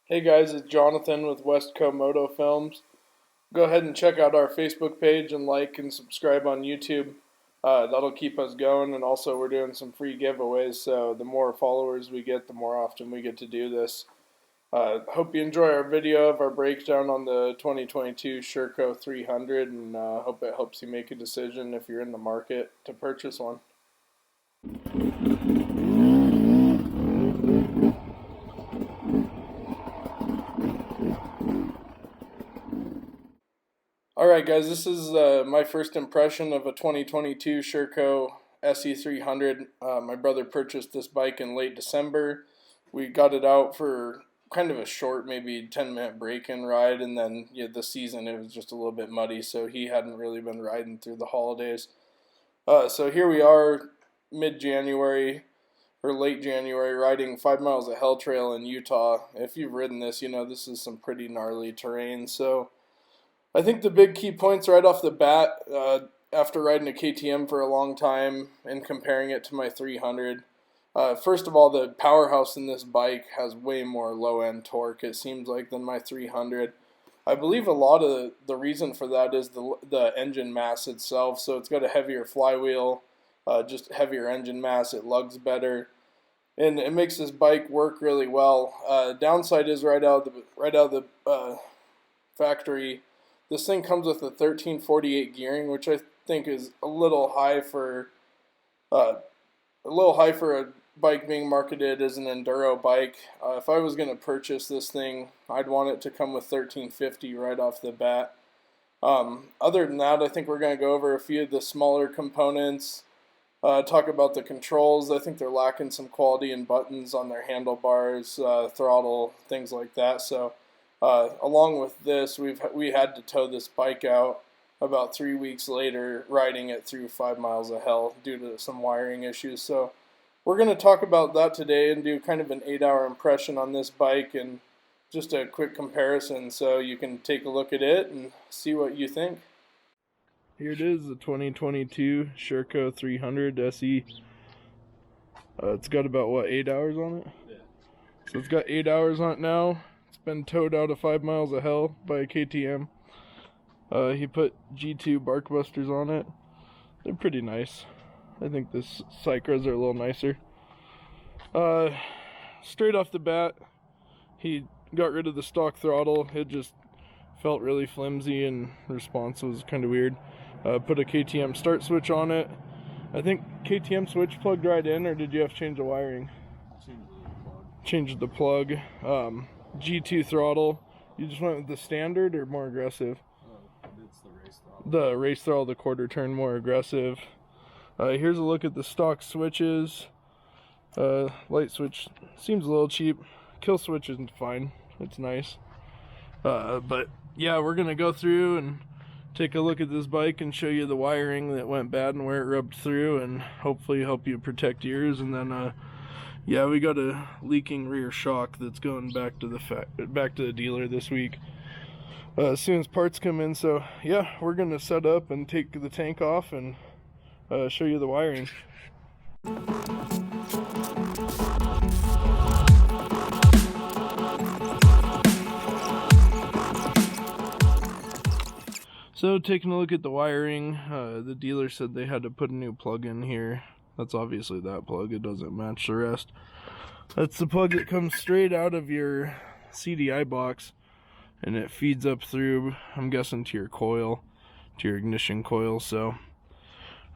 Hey guys, it's Jonathan with WestCO Moto Films. Go ahead and check out our Facebook page and like and subscribe on YouTube. That'll keep us going, and also we're doing some free giveaways, so the more followers we get, the more often we get to do this. Hope you enjoy our video of our breakdown on the 2022 Sherco 300, and hope it helps you make a decision if you're in the market to purchase one. Alright guys, this is my first impression of a 2022 Sherco SE300. My brother purchased this bike in late December. We got it out for kind of a short, maybe 10-minute break-in ride, and then the season it was just a little bit muddy, so he hadn't really been riding through the holidays. So here we are, mid-January, or late January, riding 5 miles of hell trail in Utah. If you've ridden this, you know this is some pretty gnarly terrain, so I think the big key points right off the bat, after riding a KTM for a long time and comparing it to my 300, first of all, the powerhouse in this bike has way more low-end torque, it seems like, than my 300. I believe a lot of the reason for that is the engine mass itself. So it's got a heavier flywheel, just heavier engine mass, it lugs better, and it makes this bike work really well. Downside is right out of the factory, this thing comes with a 1348 gearing, which I think is a little high for a bike being marketed as an enduro bike. If I was going to purchase this thing, I'd want it to come with 1350 right off the bat. Other than that, I think we're going to go over a few of the smaller components, talk about the controls. I think they're lacking some quality in buttons on their handlebars, throttle, things like that. So along with this, we had to tow this bike out about 3 weeks later, riding it through 5 miles of hell due to some wiring issues. So we're going to talk about that today and do kind of an 8-hour impression on this bike and just a quick comparison so you can take a look at it and see what you think. Here it is, the 2022 Sherco 300 SE. It's got about, what, 8 hours on it? Yeah. So it's got 8 hours on it now. It's been towed out of 5 miles of hell by a KTM. He put G2 bark busters on it. They're pretty nice. I think the Cycras are a little nicer. Straight off the bat, he got rid of the stock throttle. It just felt really flimsy and response was kind of weird. Put a KTM start switch on it. I think KTM switch plugged right in, or did you have to change the wiring? Changed the plug. G2 throttle. You just went with the standard or more aggressive? It's the race throttle. The race throttle, the quarter turn, more aggressive. Here's a look at the stock switches. Light switch seems a little cheap. Kill switch isn't fine. It's nice. But yeah, we're gonna go through and take a look at this bike and show you the wiring that went bad and where it rubbed through, and hopefully help you protect yours. And then yeah, we got a leaking rear shock that's going back to the dealer this week as soon as parts come in. So yeah, we're gonna set up and take the tank off and show you the wiring. So taking a look at the wiring, the dealer said they had to put a new plug in here. That's obviously that plug, it doesn't match the rest. That's the plug that comes straight out of your CDI box, and it feeds up through, I'm guessing, to your coil, to your ignition coil. So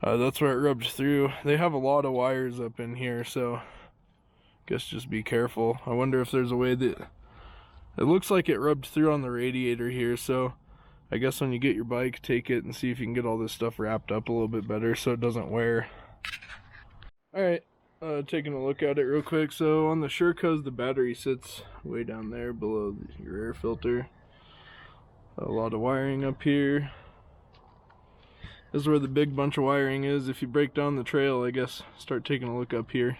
that's where it rubbed through. They have a lot of wires up in here, so I guess just be careful. I wonder if there's a way that it looks like it rubbed through on the radiator here. So I guess when you get your bike, take it and see if you can get all this stuff wrapped up a little bit better so it doesn't wear. Alright, taking a look at it real quick. So on the Shercos, the battery sits way down there below your air filter. A lot of wiring up here. This is where the big bunch of wiring is. If you break down the trail, I guess, start taking a look up here.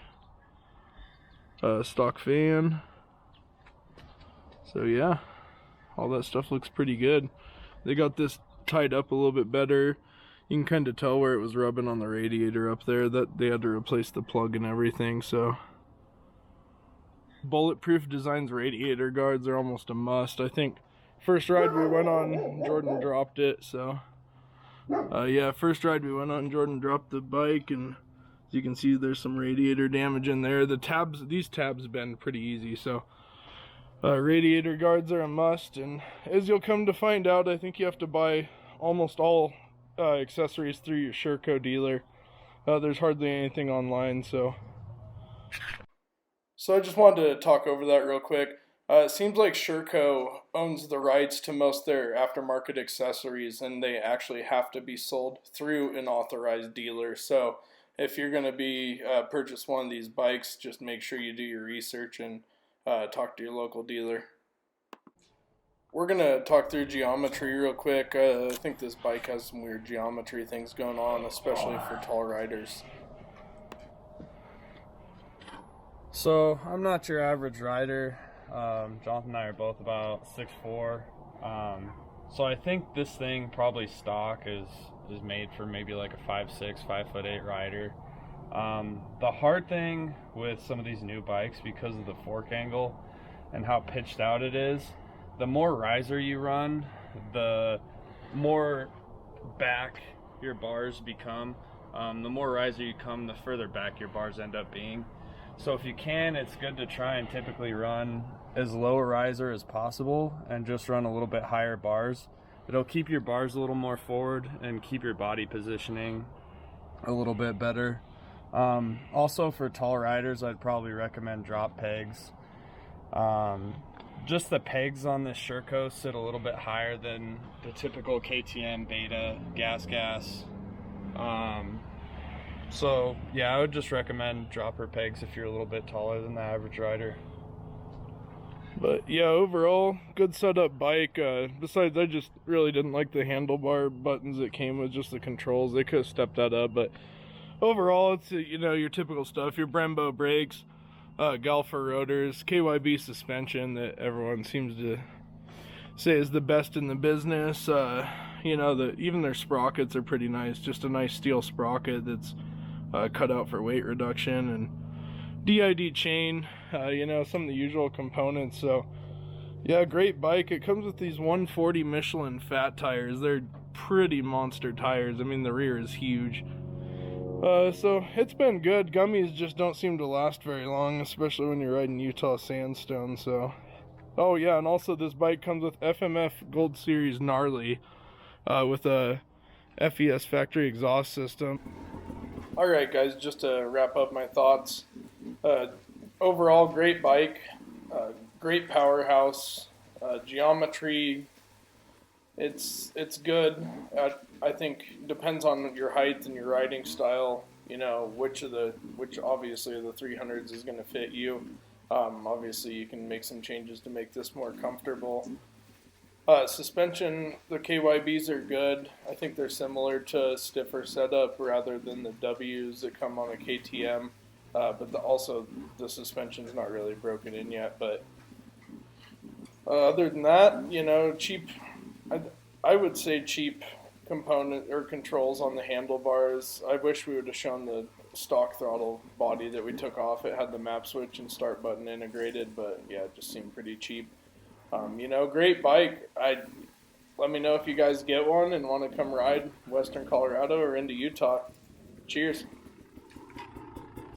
Stock fan. So yeah, all that stuff looks pretty good. They got this tied up a little bit better. You can kind of tell where it was rubbing on the radiator up there, that they had to replace the plug and everything. So Bulletproof Designs radiator guards are almost a must. I think first ride we went on, Jordan dropped it, so yeah, first ride we went on, Jordan dropped the bike, and as you can see, there's some radiator damage in there. The tabs, these tabs bend pretty easy, so radiator guards are a must. And as you'll come to find out, I think you have to buy almost all accessories through your Sherco dealer. There's hardly anything online, so I just wanted to talk over that real quick. It seems like Sherco owns the rights to most of their aftermarket accessories, and they actually have to be sold through an authorized dealer. So if you're going to be purchase one of these bikes, just make sure you do your research and talk to your local dealer. We're going to talk through geometry real quick. I think this bike has some weird geometry things going on, especially for tall riders. So I'm not your average rider. Jonathan and I are both about 6'4". So I think this thing probably stock is made for maybe like a 5'6", 5'8" rider. The hard thing with some of these new bikes, because of the fork angle and how pitched out it is, the more riser you run, the more back your bars become. The more riser you come, the further back your bars end up being. So if you can, it's good to try and typically run as low a riser as possible and just run a little bit higher bars. It'll keep your bars a little more forward and keep your body positioning a little bit better. Also for tall riders, I'd probably recommend drop pegs. Just the pegs on this Sherco sit a little bit higher than the typical KTM Beta gas. So yeah, I would just recommend dropper pegs if you're a little bit taller than the average rider. But yeah, overall, good setup bike. Besides, I just really didn't like the handlebar buttons that came with, just the controls. They could have stepped that up, but overall, it's your typical stuff. Your Brembo brakes, Galfer rotors, KYB suspension that everyone seems to say is the best in the business. Even their sprockets are pretty nice. Just a nice steel sprocket that's cut out for weight reduction, and DID chain, some of the usual components. So yeah, great bike. It comes with these 140 Michelin fat tires. They're pretty monster tires. I mean, the rear is huge. So it's been good. Gummies just don't seem to last very long, especially when you're riding Utah sandstone. So oh yeah, and also this bike comes with FMF Gold Series gnarly with a FES factory exhaust system. Alright guys, just to wrap up my thoughts, overall great bike, great powerhouse, geometry, it's good. I think depends on your height and your riding style, which obviously of the 300s is going to fit you. Obviously you can make some changes to make this more comfortable. Suspension, the KYBs are good. I think they're similar to stiffer setup rather than the Ws that come on a KTM. But also the suspension's not really broken in yet. But other than that, cheap. I would say cheap component or controls on the handlebars. I wish we would have shown the stock throttle body that we took off. It had the map switch and start button integrated, but yeah, it just seemed pretty cheap. Great bike. Let me know if you guys get one and want to come ride Western Colorado or into Utah. Cheers.